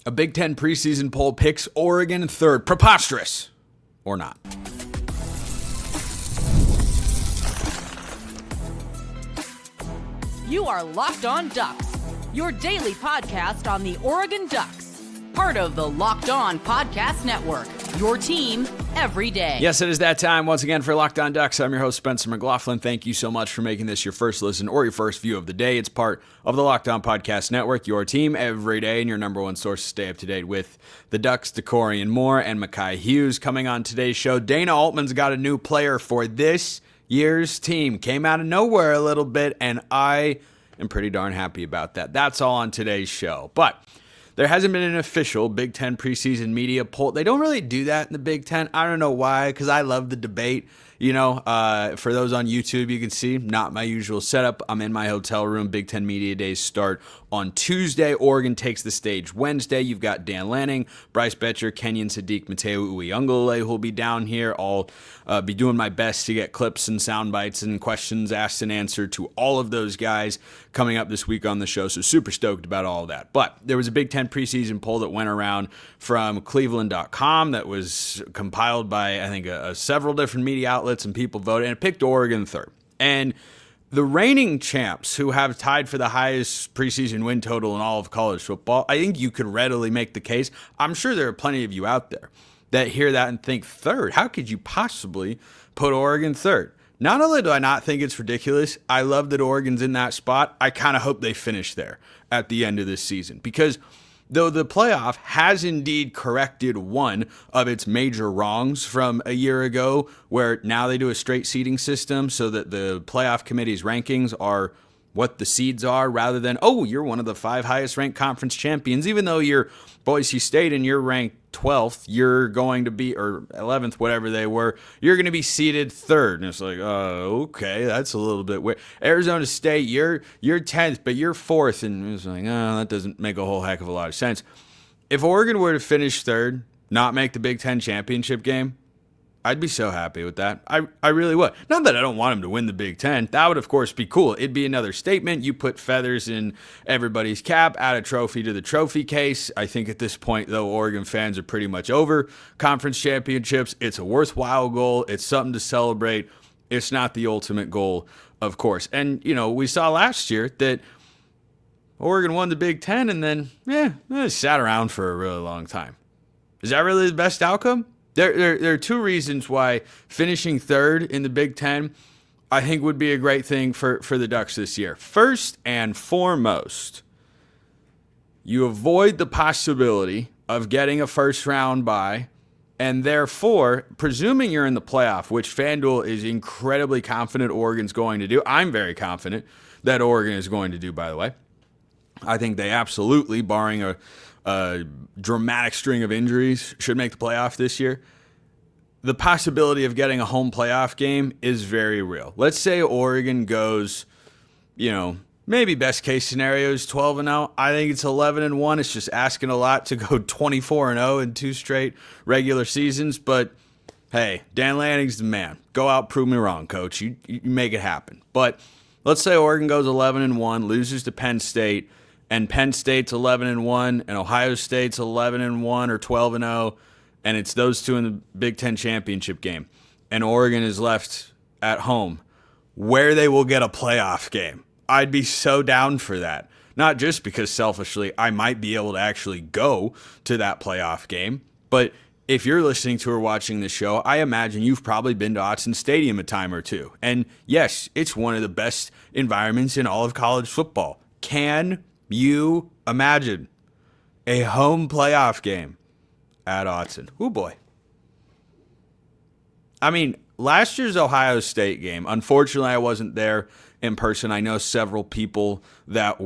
A Big Ten preseason poll picks Oregon third. Preposterous or not? You are Locked On Ducks, your daily podcast on the Oregon Ducks. Part of the Locked On Podcast Network, your team every day. Yes, it is that time once again for Locked On Ducks. I'm your host, Spencer McLaughlin. Thank you so much for making this your first listen or your first view of the day. It's part of the Locked On Podcast Network, your team every day, and your number one source to stay up to date with the Ducks, Dakorien Moore, and Makai Hughes. Coming on today's show, Dana Altman's got a new player for this year's team. Came out of nowhere a little bit, and I am pretty darn happy about that. That's all on today's show. But there hasn't been an official Big Ten preseason media poll. They don't really do that in the Big Ten. I don't know why, because I love the debate. You know, for those on YouTube, you can see not my usual setup. I'm in my hotel room. Big Ten Media Days start on Tuesday. Oregon takes the stage Wednesday. You've got Dan Lanning, Bryce Betcher, Kenyon Sadiq, Mateo Uyunglele who will be down here. I'll be doing my best to get clips and sound bites and questions asked and answered to all of those guys coming up this week on the show. So super stoked about all of that. But there was a Big Ten preseason poll that went around from Cleveland.com that was compiled by, I think, several different media outlets, and people voted, and it picked Oregon third. And the reigning champs, who have tied for the highest preseason win total in all of college football, I think you could readily make the case. I'm sure there are plenty of you out there that hear that and think, third? How could you possibly put Oregon third? Not only do I not think it's ridiculous, I love that Oregon's in that spot. I kind of hope they finish there at the end of this season, because though the playoff has indeed corrected one of its major wrongs from a year ago, where now they do a straight seeding system so that the playoff committee's rankings are what the seeds are, rather than, oh, you're one of the 5 highest ranked conference champions. Even though you're Boise State and you're ranked 12th, you're going to be, or 11th, whatever they were, you're going to be seeded third. And it's like, okay, that's a little bit weird. Arizona State, you're 10th, but you're 4th. And it's like, that doesn't make a whole heck of a lot of sense. If Oregon were to finish third, not make the Big Ten championship game, I'd be so happy with that. I really would. Not that I don't want him to win the Big Ten. That would, of course, be cool. It'd be another statement. You put feathers in everybody's cap, add a trophy to the trophy case. I think at this point, though, Oregon fans are pretty much over conference championships. It's a worthwhile goal. It's something to celebrate. It's not the ultimate goal, of course. And, you know, we saw last year that Oregon won the Big Ten and then, they sat around for a really long time. Is that really the best outcome? There are two reasons why finishing third in the Big Ten, I think, would be a great thing for the Ducks this year. First and foremost, you avoid the possibility of getting a first-round bye, and therefore, presuming you're in the playoff, which FanDuel is incredibly confident Oregon's going to do. I'm very confident that Oregon is going to do, by the way. I think they absolutely, barring a dramatic string of injuries, should make the playoff this year. The possibility of getting a home playoff game is very real. Let's say Oregon goes, maybe best case scenario is 12-0. I think it's 11-1. It's just asking a lot to go 24-0 in 2 straight regular seasons. But hey, Dan Lanning's the man. Go out, prove me wrong, coach. You make it happen. But let's say Oregon goes 11-1, loses to Penn State, and Penn State's 11-1, and Ohio State's 11-1 or 12-0, and it's those two in the Big Ten championship game, and Oregon is left at home, where they will get a playoff game. I'd be so down for that. Not just because selfishly I might be able to actually go to that playoff game, but if you're listening to or watching the show, I imagine you've probably been to Autzen Stadium a time or two. And yes, it's one of the best environments in all of college football. Can you imagine a home playoff game at Autzen? Oh boy. I mean, last year's Ohio State game, unfortunately I wasn't there in person. I know several people that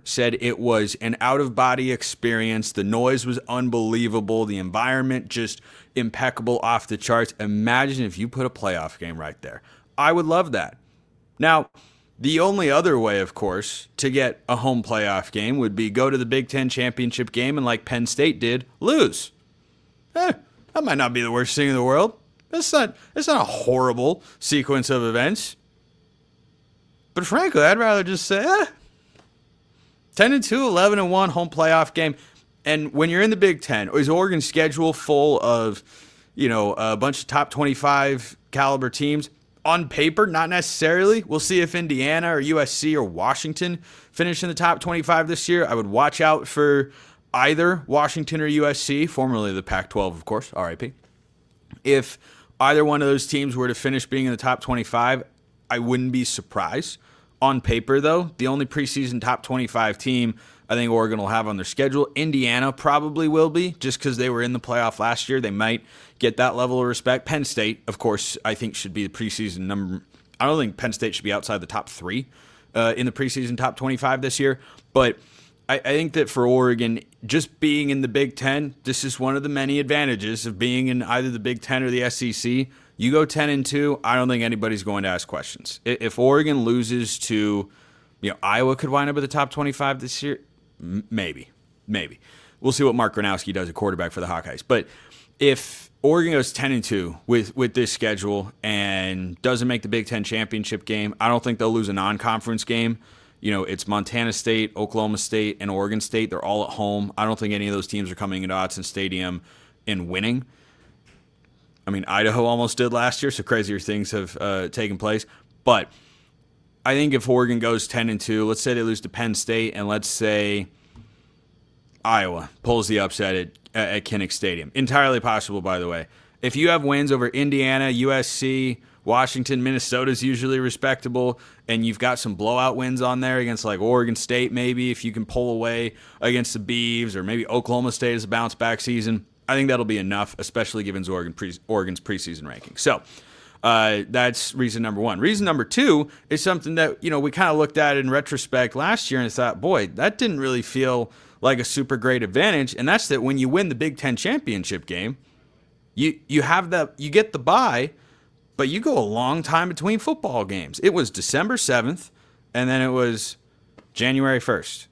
said it was an out-of-body experience. The noise was unbelievable. The environment just impeccable, off the charts. Imagine if you put a playoff game right there. I would love that. Now, the only other way, of course, to get a home playoff game would be go to the Big Ten championship game and, like Penn State did, lose. That might not be the worst thing in the world. It's not a horrible sequence of events. But frankly, I'd rather just say, 10-2, 11-1 home playoff game. And when you're in the Big Ten, is Oregon's schedule full of, a bunch of top 25 caliber teams? On paper, not necessarily. We'll see if Indiana or USC or Washington finish in the top 25 this year. I would watch out for either Washington or USC, formerly the Pac-12, of course, RIP. If either one of those teams were to finish being in the top 25, I wouldn't be surprised. On paper, though, the only preseason top 25 team I think Oregon will have on their schedule, Indiana probably will be, just because they were in the playoff last year. They might get that level of respect. Penn State, of course, I think should be the preseason number. I don't think Penn State should be outside the top 3 in the preseason top 25 this year. But I think that for Oregon, just being in the Big Ten, this is one of the many advantages of being in either the Big Ten or the SEC. You go 10-2, I don't think anybody's going to ask questions. If Oregon loses to, Iowa could wind up at the top 25 this year, maybe. We'll see what Mark Gronowski does at quarterback for the Hawkeyes. But if Oregon goes 10-2 with this schedule and doesn't make the Big Ten championship game, I don't think they'll lose a non-conference game. It's Montana State, Oklahoma State, and Oregon State. They're all at home. I don't think any of those teams are coming into Autzen Stadium and winning. I mean, Idaho almost did last year, so crazier things have taken place. But I think if Oregon goes 10-2, let's say they lose to Penn State, and let's say Iowa pulls the upset at Kinnick Stadium. Entirely possible, by the way. If you have wins over Indiana, USC, Washington, Minnesota's usually respectable, and you've got some blowout wins on there against like Oregon State maybe, if you can pull away against the Beavs, or maybe Oklahoma State is a bounce-back season, I think that'll be enough, especially given Oregon's preseason ranking. So that's reason number one. Reason number two is something that, we kind of looked at in retrospect last year and thought, boy, that didn't really feel like a super great advantage, and that's that when you win the Big Ten championship game, you get the bye, but you go a long time between football games. It was December 7th, and then it was January 1st.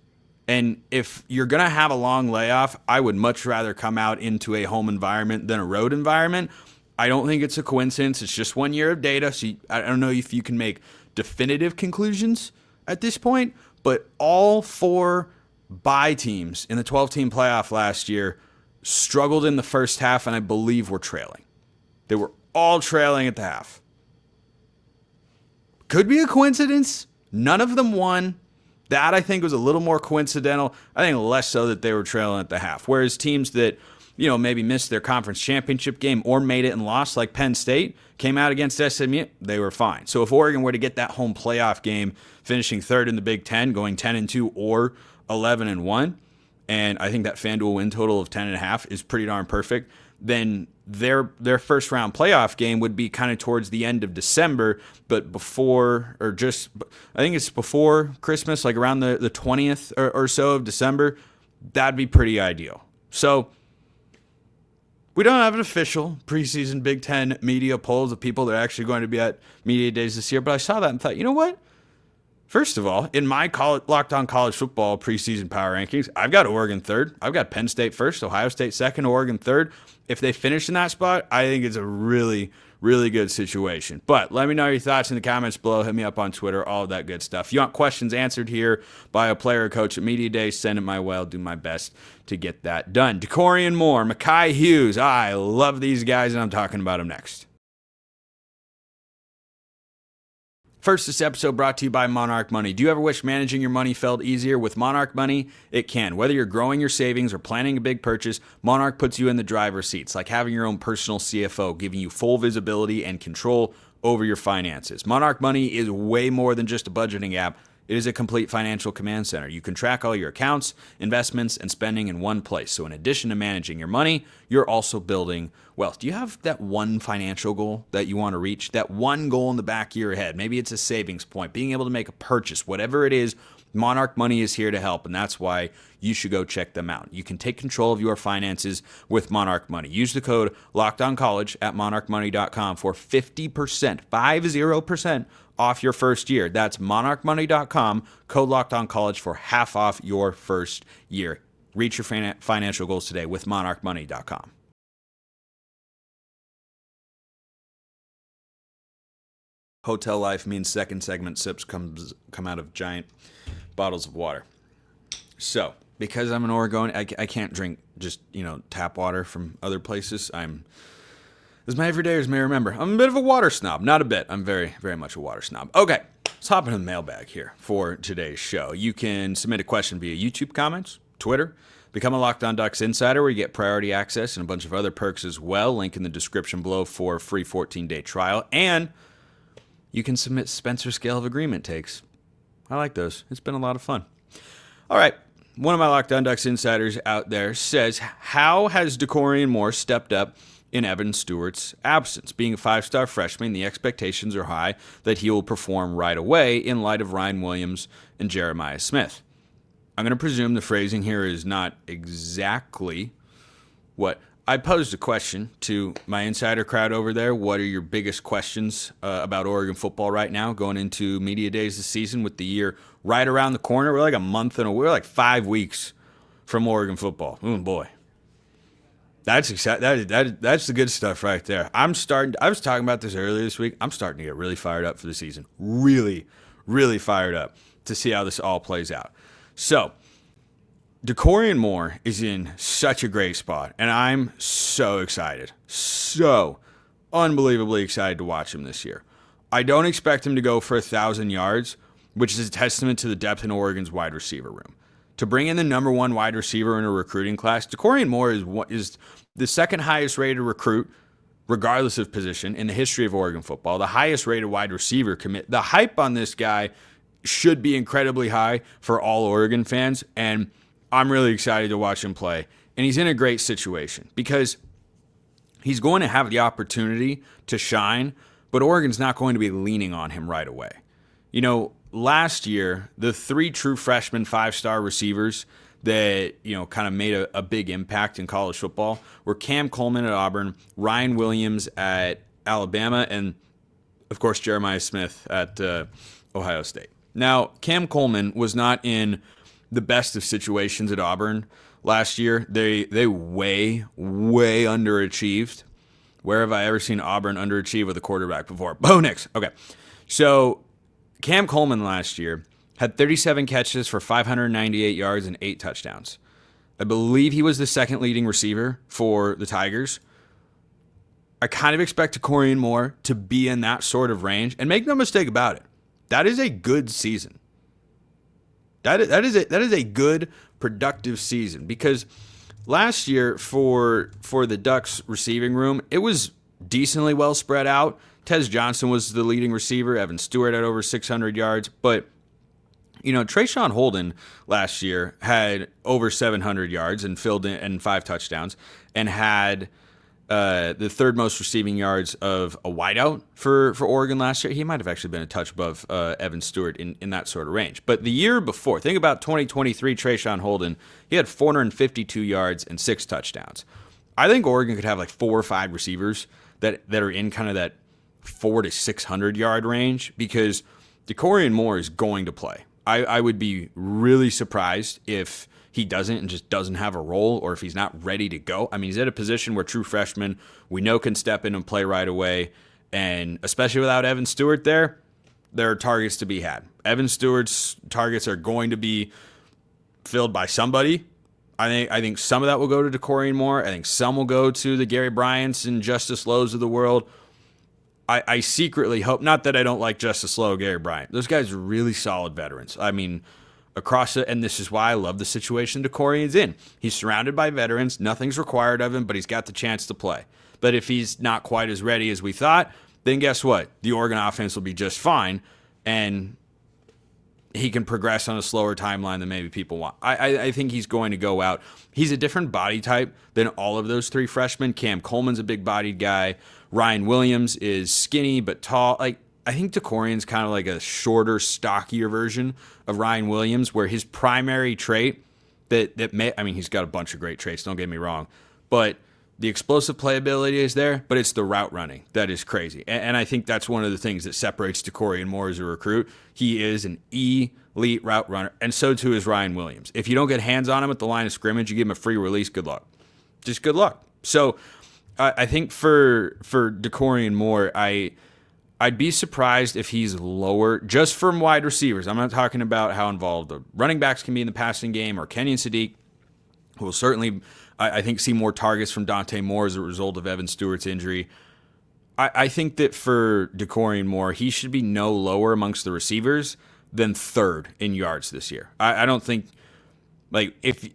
And if you're going to have a long layoff, I would much rather come out into a home environment than a road environment. I don't think it's a coincidence. It's just 1 year of data. So I don't know if you can make definitive conclusions at this point, but all 4 bye teams in the 12-team playoff last year struggled in the first half, and I believe were trailing. They were all trailing at the half. Could be a coincidence. None of them won. That, I think, was a little more coincidental. I think less so that they were trailing at the half. Whereas teams that, maybe missed their conference championship game or made it and lost, like Penn State, came out against SMU, they were fine. So if Oregon were to get that home playoff game, finishing third in the Big Ten, going 10-2 or 11-1, and I think that FanDuel win total of 10.5 is pretty darn perfect, then their first round playoff game would be kind of towards the end of December, but before, or just, I think it's before Christmas, like around the 20th or so of December. That'd be pretty ideal. So we don't have an official preseason Big Ten media polls of people that are actually going to be at media days this year, but I saw that and thought, you know what? First of all, in my Locked On College Football preseason power rankings, I've got Oregon third. I've got Penn State first, Ohio State second, Oregon third. If they finish in that spot, I think it's a really, really good situation. But let me know your thoughts in the comments below. Hit me up on Twitter, all of that good stuff. If you want questions answered here by a player or coach at Media Day, send it my way. I'll do my best to get that done. Dakorien Moore, Mekhi Hughes. I love these guys, and I'm talking about them next. First, this episode brought to you by Monarch Money. Do you ever wish managing your money felt easier? With Monarch Money, it can. Whether you're growing your savings or planning a big purchase, Monarch puts you in the driver's seat. It's like having your own personal CFO, giving you full visibility and control over your finances. Monarch Money is way more than just a budgeting app. It is a complete financial command center. You can track all your accounts, investments, and spending in one place. So in addition to managing your money, you're also building wealth. Do you have that one financial goal that you want to reach? That one goal in the back of your head? Maybe it's a savings point, being able to make a purchase, whatever it is. Monarch Money is here to help, and that's why you should go check them out. You can take control of your finances with Monarch Money. Use the code LOCKEDONCollege at monarchmoney.com for 50% off your first year. That's monarchmoney.com, code LOCKEDONCollege for half off your first year. Reach your financial goals today with monarchmoney.com. Hotel life means second segment sips come out of giant bottles of water. So, because I'm an Oregonian, I can't drink just, tap water from other places. As my everydayers may remember, I'm a bit of a water snob. Not a bit. I'm very, very much a water snob. Okay, let's hop into the mailbag here for today's show. You can submit a question via YouTube comments, Twitter, become a Locked On Ducks Insider where you get priority access and a bunch of other perks as well. Link in the description below for a free 14-day trial. And you can submit Spencer Scale of Agreement takes. I like those. It's been a lot of fun. All right. One of my Locked On Ducks insiders out there says, how has Dakorien Moore stepped up in Evan Stewart's absence? Being a 5-star freshman, the expectations are high that he will perform right away in light of Ryan Williams and Jeremiah Smith. I'm going to presume the phrasing here is not exactly what I posed a question to my insider crowd over there. What are your biggest questions about Oregon football right now going into media days this season with the year right around the corner? We're like a month and we're like 5 weeks from Oregon football. Oh boy. That's exciting. That's the good stuff right there. I was talking about this earlier this week. I'm starting to get really fired up for the season. Really, really fired up to see how this all plays out. So, Dakorien Moore is in such a great spot, and I'm so excited. So unbelievably excited to watch him this year. I don't expect him to go for 1,000 yards, which is a testament to the depth in Oregon's wide receiver room. To bring in the number one wide receiver in a recruiting class, Dakorien Moore is the second highest rated recruit, regardless of position, in the history of Oregon football. The highest rated wide receiver commit. The hype on this guy should be incredibly high for all Oregon fans, and I'm really excited to watch him play. And he's in a great situation because he's going to have the opportunity to shine, but Oregon's not going to be leaning on him right away. Last year, the 3 true freshman 5-star receivers that, kind of made a big impact in college football were Cam Coleman at Auburn, Ryan Williams at Alabama, and, of course, Jeremiah Smith at Ohio State. Now, Cam Coleman was not in the best of situations at Auburn last year. They way underachieved. Where have I ever seen Auburn underachieve with a quarterback before? Bo Nix. Okay. So Cam Coleman last year had 37 catches for 598 yards and 8 touchdowns. I believe he was the second leading receiver for the Tigers. I kind of expect Dakorien Moore to be in that sort of range. And make no mistake about it, that is a good season. That is a good, productive season because last year for the Ducks receiving room, it was decently well spread out. Tez Johnson was the leading receiver. Evan Stewart had over 600 yards. But, Trayshawn Holden last year had over 700 yards and filled in and 5 touchdowns and had the third most receiving yards of a wideout for Oregon last year. He might have actually been a touch above Evan Stewart in that sort of range. But the year before, think about 2023 Trayshawn Holden. He had 452 yards and 6 touchdowns. I think Oregon could have like 4 or 5 receivers that are in kind of that 400 to 600 yard range because Dakorien Moore is going to play. I would be really surprised if he doesn't and just doesn't have a role or if he's not ready to go. I mean, he's at a position where true freshmen we know can step in and play right away. And especially without Evan Stewart there are targets to be had. Evan Stewart's targets are going to be filled by somebody. I think some of that will go to Dakorien Moore. I think some will go to the Gary Bryants and Justice Lowe's of the world. I secretly hope, not that I don't like Justice Lowe, Gary Bryant. Those guys are really solid veterans. I mean, across it, and this is why I love the situation Dakorien's in. He's surrounded by veterans. Nothing's required of him, but he's got the chance to play. But if he's not quite as ready as we thought, then guess what? The Oregon offense will be just fine, and he can progress on a slower timeline than maybe people want. I think he's going to go out. He's a different body type than all of those 3 freshmen. Cam Coleman's a big-bodied guy. Ryan Williams is skinny but tall. I think Dakorien's kind of like a shorter, stockier version of Ryan Williams, where his primary trait he's got a bunch of great traits, don't get me wrong, but the explosive playability is there, but it's the route running that is crazy. And I think that's one of the things that separates Dakorien Moore as a recruit. He is an elite route runner, and so too is Ryan Williams. If you don't get hands on him at the line of scrimmage, you give him a free release, good luck. Just good luck. So I think for Dakorien Moore, I'd be surprised if he's lower just from wide receivers. I'm not talking about how involved the running backs can be in the passing game or Kenyon Sadiq, who will certainly, I think, see more targets from Dante Moore as a result of Evan Stewart's injury. I think that for Dakorien Moore, he should be no lower amongst the receivers than third in yards this year. I don't think, like, if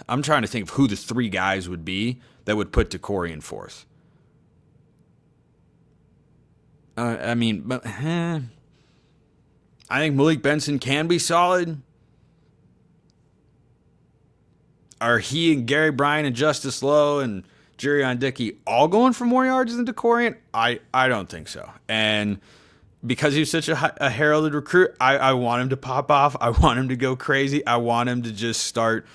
I'm trying to think of who the three guys would be that would put Dakorien fourth. I think Malik Benson can be solid. Are he and Gary Bryan and Justice Lowe and Jerion Dickey all going for more yards than Dakorien? I don't think so. And because he's such a heralded recruit, I want him to pop off. I want him to go crazy. I want him to just start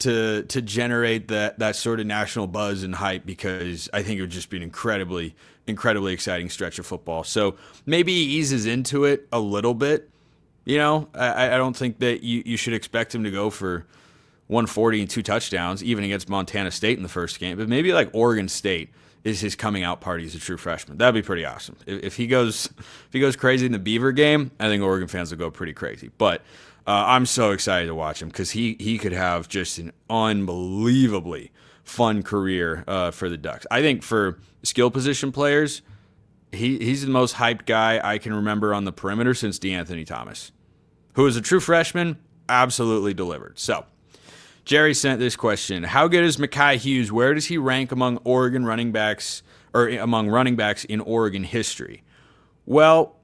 to generate that sort of national buzz and hype, because I think it would just be an incredibly exciting stretch of football. So maybe he eases into it a little bit. I don't think that you should expect him to go for 140 and 2 touchdowns, even against Montana State in the first game. But maybe like Oregon State is his coming out party as a true freshman. That'd be pretty awesome. If he goes crazy in the Beaver game, I think Oregon fans will go pretty crazy. But I'm so excited to watch him, because he could have just an unbelievably fun career for the Ducks. I think for skill position players, he's the most hyped guy I can remember on the perimeter since DeAnthony Thomas, who is a true freshman, absolutely delivered. So Jerry sent this question: how good is Mekhi Hughes? Where does he rank among Oregon running backs, or among running backs in Oregon history? Well,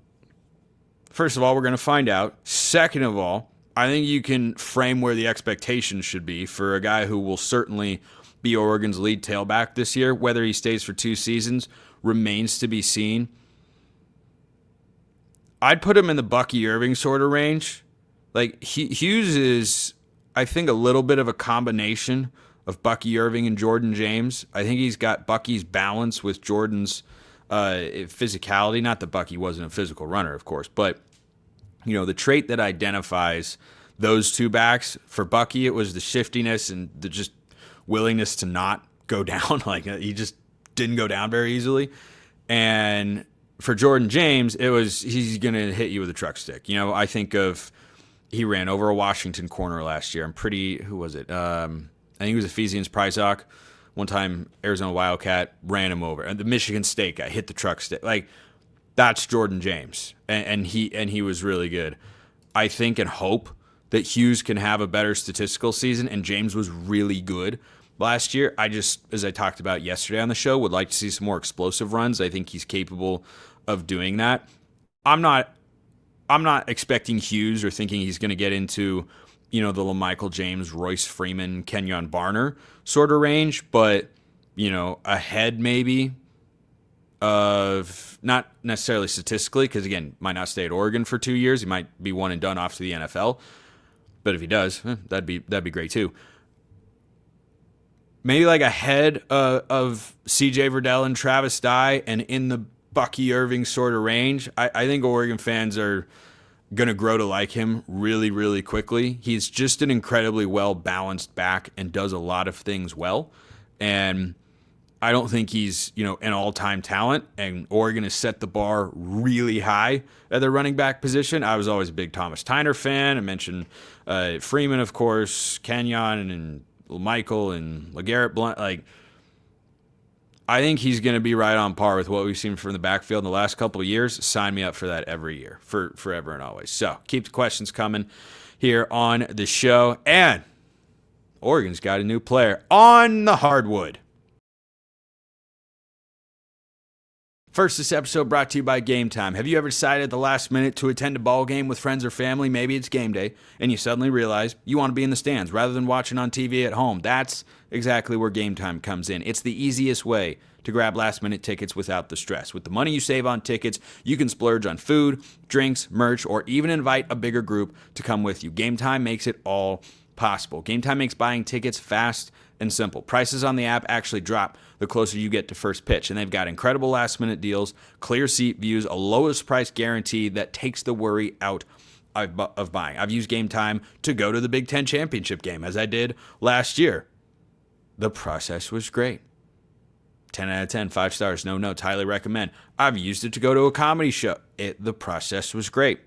first of all, we're going to find out. Second of all, I think you can frame where the expectations should be for a guy who will certainly be Oregon's lead tailback this year. Whether he stays for 2 seasons remains to be seen. I'd put him in the Bucky Irving sort of range. Like, Hughes is, I think, a little bit of a combination of Bucky Irving and Jordan James. I think he's got Bucky's balance with Jordan's physicality. Not that Bucky wasn't a physical runner, of course, but the trait that identifies those two backs, for Bucky, it was the shiftiness and the just willingness to not go down. Like, he just didn't go down very easily. And for Jordan James, it was, he's going to hit you with a truck stick. I think of, he ran over a Washington corner last year. Who was it? I think it was Ephesians Prysock. One time, Arizona Wildcat ran him over. And the Michigan State guy hit the truck stick. Like, that's Jordan James. And he was really good. I think and hope that Hughes can have a better statistical season, and James was really good last year. I just, as I talked about yesterday on the show, would like to see some more explosive runs. I think he's capable of doing that. I'm not expecting Hughes or thinking he's going to get into, the LaMichael James, Royce Freeman, Kenyon Barner sort of range, but, ahead maybe of, not necessarily statistically, because, again, might not stay at Oregon for 2 years. He might be one and done off to the NFL. But if he does, that'd be great too. Maybe like ahead of CJ Verdell and Travis Dye, and in the Bucky Irving sort of range. I think Oregon fans are going to grow to like him really, really quickly. He's just an incredibly well-balanced back and does a lot of things well. And I don't think he's, an all-time talent. And Oregon has set the bar really high at the running back position. I was always a big Thomas Tyner fan. I mentioned Freeman, of course, Kenyon and Michael and LeGarrette Blount. Like, I think he's going to be right on par with what we've seen from the backfield in the last couple of years. Sign me up for that every year, for forever and always. So keep the questions coming here on the show. And Oregon's got a new player on the hardwood. First, this episode brought to you by Game Time. Have you ever decided at the last minute to attend a ball game with friends or family? Maybe it's game day, and you suddenly realize you want to be in the stands rather than watching on TV at home. That's exactly where Game Time comes in. It's the easiest way to grab last-minute tickets without the stress. With the money you save on tickets, you can splurge on food, drinks, merch, or even invite a bigger group to come with you. Game Time makes it all possible. Game Time makes buying tickets fast and simple. Prices on the app actually drop the closer you get to first pitch, and they've got incredible last-minute deals, clear seat views, a lowest price guarantee that takes the worry out of buying. I've used Game Time to go to the Big Ten championship game, as I did last year. The process was great. 10 out of 10, 5 stars, no notes, highly recommend. I've used it to go to a comedy show. The process was great.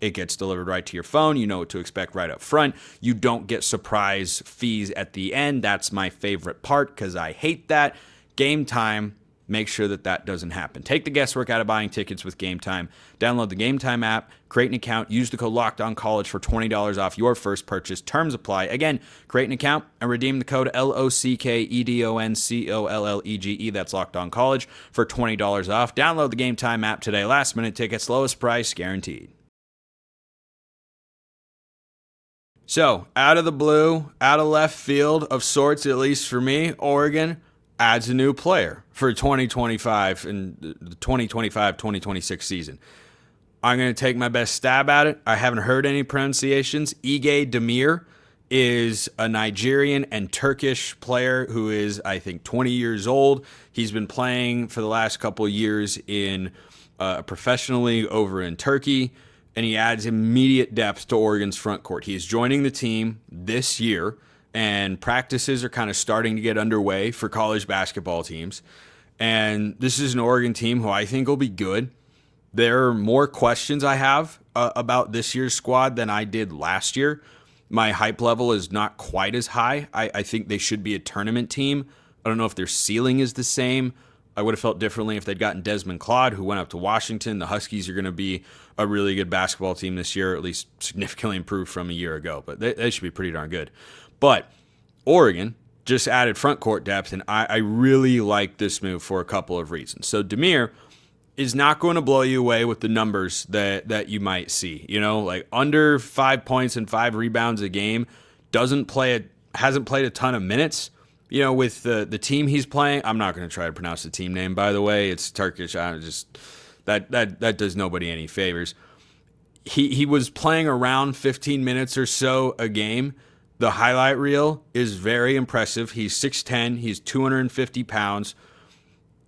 It gets delivered right to your phone. You know what to expect right up front. You don't get surprise fees at the end. That's my favorite part because I hate that. Game Time, make sure that doesn't happen. Take the guesswork out of buying tickets with Game Time. Download the Game Time app, create an account, use the code LOCKEDONCollege for $20 off your first purchase. Terms apply. Again, create an account and redeem the code LOCKEDONCOLLEGE. That's LOCKEDONCollege for $20 off. Download the Game Time app today. Last minute tickets, lowest price guaranteed. So, out of the blue, out of left field of sorts, at least for me, Oregon adds a new player for 2025 and the 2025-2026 season. I'm going to take my best stab at it. I haven't heard any pronunciations. Ege Demir is a Nigerian and Turkish player who is, I think, 20 years old. He's been playing for the last couple of years in a professional league over in Turkey, and he adds immediate depth to Oregon's front court. He is joining the team this year, and practices are kind of starting to get underway for college basketball teams. And this is an Oregon team who I think will be good. There are more questions I have about this year's squad than I did last year. My hype level is not quite as high. I think they should be a tournament team. I don't know if their ceiling is the same. I would have felt differently if they'd gotten Desmond Claude, who went up to Washington. The Huskies are going to be a really good basketball team this year, at least significantly improved from a year ago. But they should be pretty darn good. But Oregon just added front court depth, and I really like this move for a couple of reasons. So Demir is not going to blow you away with the numbers that you might see. You know, like under 5 points and 5 rebounds a game, hasn't played a ton of minutes. You know, with the team he's playing, I'm not going to try to pronounce the team name, by the way. It's Turkish. That does nobody any favors. He was playing around 15 minutes or so a game. The highlight reel is very impressive. He's 6'10", he's 250 pounds,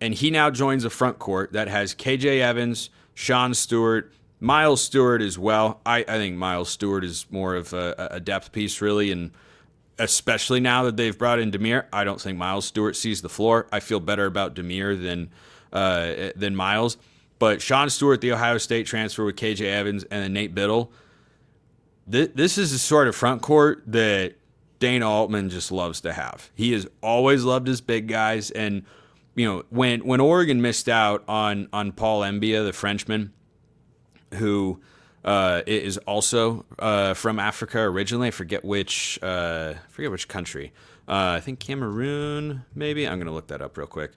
and he now joins a front court that has KJ Evans, Sean Stewart, Miles Stewart as well. I think Miles Stewart is more of a depth piece, really, and especially now that they've brought in Demir, I don't think Miles Stewart sees the floor. I feel better about Demir than Miles. But Sean Stewart, the Ohio State transfer with KJ Evans, and then Nate Bittle, this is the sort of front court that Dana Altman just loves to have. He has always loved his big guys. And, you know, when Oregon missed out on Paul Mbia, the Frenchman, who is also from Africa originally. I forget which country. I think Cameroon, maybe. I'm going to look that up real quick.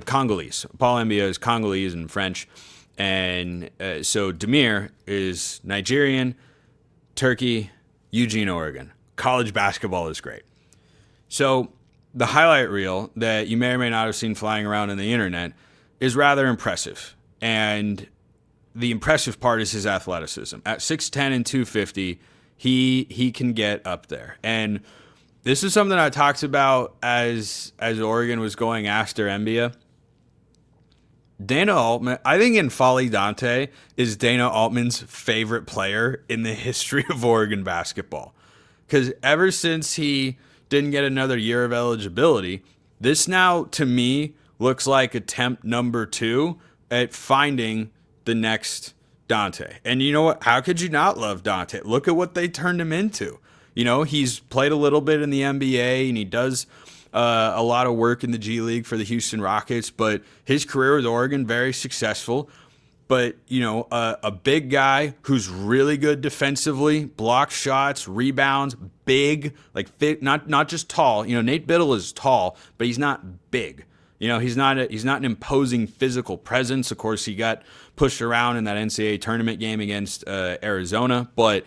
Congolese. Paul Mbia is Congolese and French. And so Demir is Nigerian, Turkey, Eugene, Oregon. College basketball is great. So the highlight reel that you may or may not have seen flying around on the internet is rather impressive. And the impressive part is his athleticism. At 6'10 and 250, he can get up there. And this is something I talked about as Oregon was going after Mbia. Dana Altman, I think N'Faly Dante is Dana Altman's favorite player in the history of Oregon basketball. Because ever since he didn't get another year of eligibility, this now, to me, looks like attempt number 2 at finding the next Dante. And you know what? How could you not love Dante? Look at what they turned him into. You know, he's played a little bit in the NBA, and he does a lot of work in the G League for the Houston Rockets, but his career with Oregon, very successful. But, you know, a big guy who's really good defensively, blocks shots, rebounds, big, like fit, not just tall. You know, Nate Bittle is tall, but he's not big. You know, he's not an imposing physical presence. Of course, he got pushed around in that NCAA tournament game against Arizona, but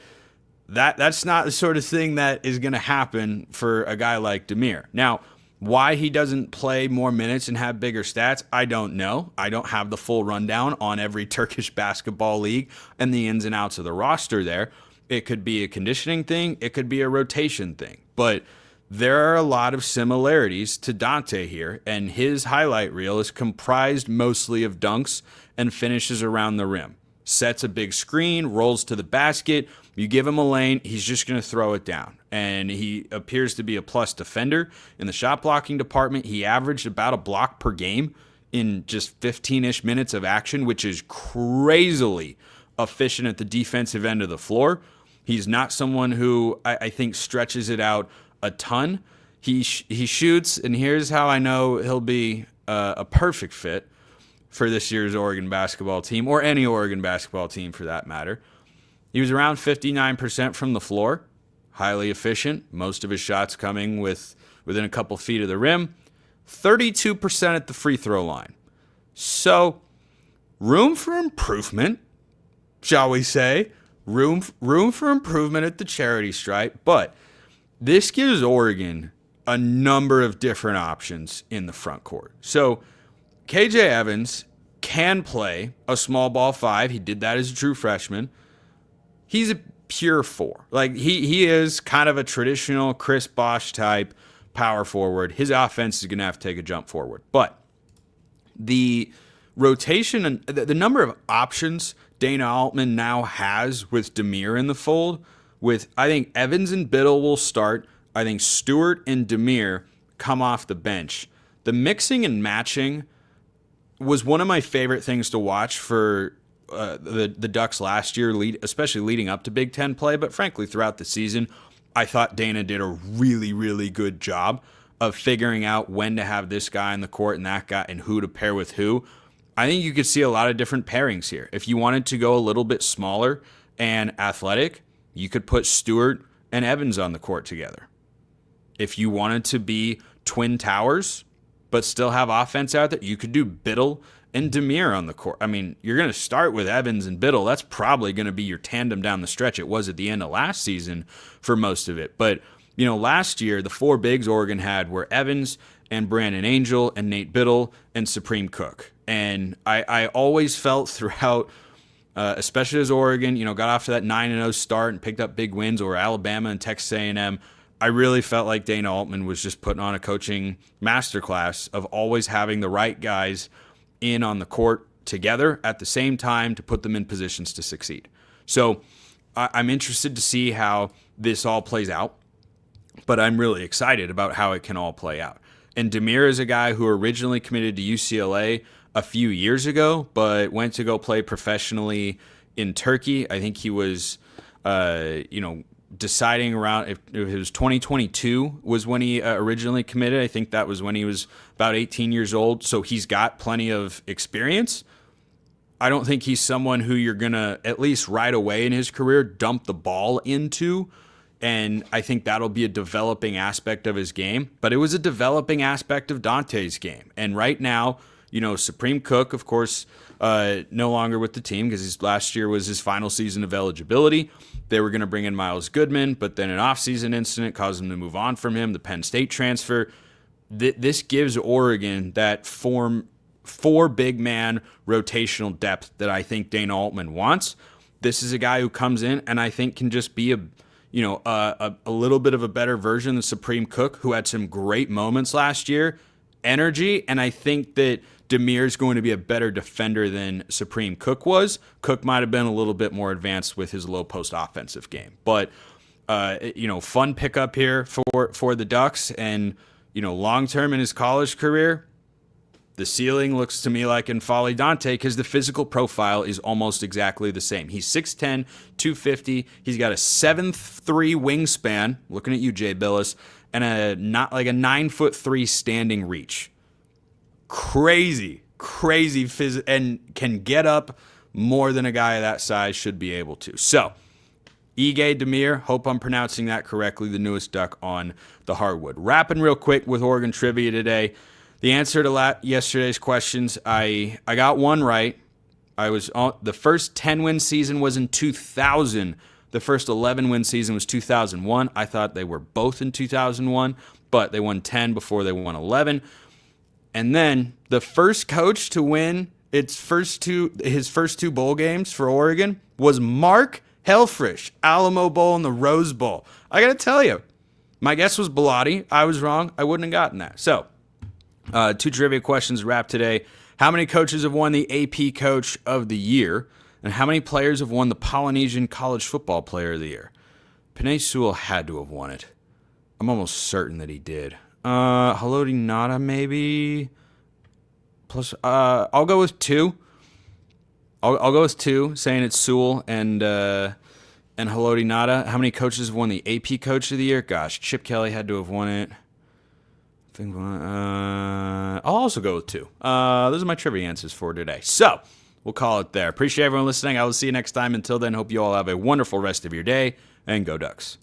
that's not the sort of thing that is going to happen for a guy like Demir. Now, why he doesn't play more minutes and have bigger stats, I don't know. I don't have the full rundown on every Turkish basketball league and the ins and outs of the roster there. It could be a conditioning thing. It could be a rotation thing. But there are a lot of similarities to Dante here, and his highlight reel is comprised mostly of dunks and finishes around the rim. Sets a big screen, rolls to the basket, You give him a lane, he's just going to throw it down. And he appears to be a plus defender in the shot blocking department. He averaged about a block per game in just 15-ish minutes of action, which is crazily efficient at the defensive end of the floor. He's not someone who I think stretches it out a ton. He shoots, and here's how I know he'll be a perfect fit for this year's Oregon basketball team, or any Oregon basketball team for that matter. He was around 59% from the floor, highly efficient, most of his shots coming within a couple feet of the rim, 32% at the free throw line. So, room for improvement, shall we say. Room for improvement at the charity stripe, but this gives Oregon a number of different options in the front court. So, KJ Evans can play a small ball 5. He did that as a true freshman. He's a pure 4. Like, he is kind of a traditional Chris Bosh type power forward. His offense is going to have to take a jump forward. But the rotation and the number of options Dana Altman now has with Demir in the fold, with I think Evans and Bittle will start. I think Stewart and Demir come off the bench. The mixing and matching was one of my favorite things to watch for the Ducks last year, especially leading up to Big Ten play, but frankly throughout the season. I thought Dana did a really, really good job of figuring out when to have this guy in the court and that guy and who to pair with who. I think you could see a lot of different pairings here. If you wanted to go a little bit smaller and athletic, you could put Stewart and Evans on the court together. If you wanted to be twin towers but still have offense out there, you could do Bittle and Demir on the court. I mean, you're going to start with Evans and Bittle. That's probably going to be your tandem down the stretch. It was at the end of last season for most of it. But, you know, last year, the 4 bigs Oregon had were Evans and Brandon Angel and Nate Bittle and Supreme Cook. And I always felt throughout, especially as Oregon, you know, got off to that 9-0 start and picked up big wins over Alabama and Texas A&M, I really felt like Dana Altman was just putting on a coaching masterclass of always having the right guys in on the court together at the same time to put them in positions to succeed. So I'm interested to see how this all plays out, but I'm really excited about how it can all play out. And Demir is a guy who originally committed to UCLA a few years ago, but went to go play professionally in Turkey. I think he was, deciding around if it was 2022 was when he originally committed. I think that was when he was about 18 years old. So he's got plenty of experience. I don't think he's someone who you're going to, at least right away in his career, dump the ball into. And I think that'll be a developing aspect of his game. But it was a developing aspect of Dante's game. And right now, you know, Supreme Cook, of course, no longer with the team because last year was his final season of eligibility. They were going to bring in Miles Goodman, but then an offseason incident caused him to move on from him, the Penn State transfer. This gives Oregon that 4 big man rotational depth that I think Dana Altman wants. This is a guy who comes in and I think can just be a little bit of a better version of Supreme Cook, who had some great moments last year, energy, and I think that Demir is going to be a better defender than Supreme Cook was. Cook might have been a little bit more advanced with his low post offensive game. But, fun pickup here for the Ducks. And, long-term in his college career, the ceiling looks to me like N'Faly Dante because the physical profile is almost exactly the same. He's 6'10", 250. He's got a 7'3" wingspan, looking at you, Jay Billis, and a 9'3" standing reach. Crazy and can get up more than a guy of that size should be able to. So, Ege Demir, hope I'm pronouncing that correctly, the newest Duck on the hardwood. Wrapping real quick with Oregon trivia today. The answer to yesterday's questions, I got one right. The first 10-win season was in 2000. The first 11-win season was 2001. I thought they were both in 2001, but they won 10 before they won 11. And then the first coach to win his first two bowl games for Oregon was Mark Helfrich, Alamo Bowl and the Rose Bowl. I got to tell you, my guess was Bellotti. I was wrong. I wouldn't have gotten that. So, 2 trivia questions wrapped today. How many coaches have won the AP Coach of the Year? And how many players have won the Polynesian College Football Player of the Year? Penn Sewell had to have won it. I'm almost certain that he did. Haloti Ngata, maybe. Plus, I'll go with 2. I'll go with 2, saying it's Sewell and Haloti Ngata. How many coaches have won the AP Coach of the Year? Gosh, Chip Kelly had to have won it. I'll also go with 2. Those are my trivia answers for today. So, we'll call it there. Appreciate everyone listening. I will see you next time. Until then, hope you all have a wonderful rest of your day, and go Ducks.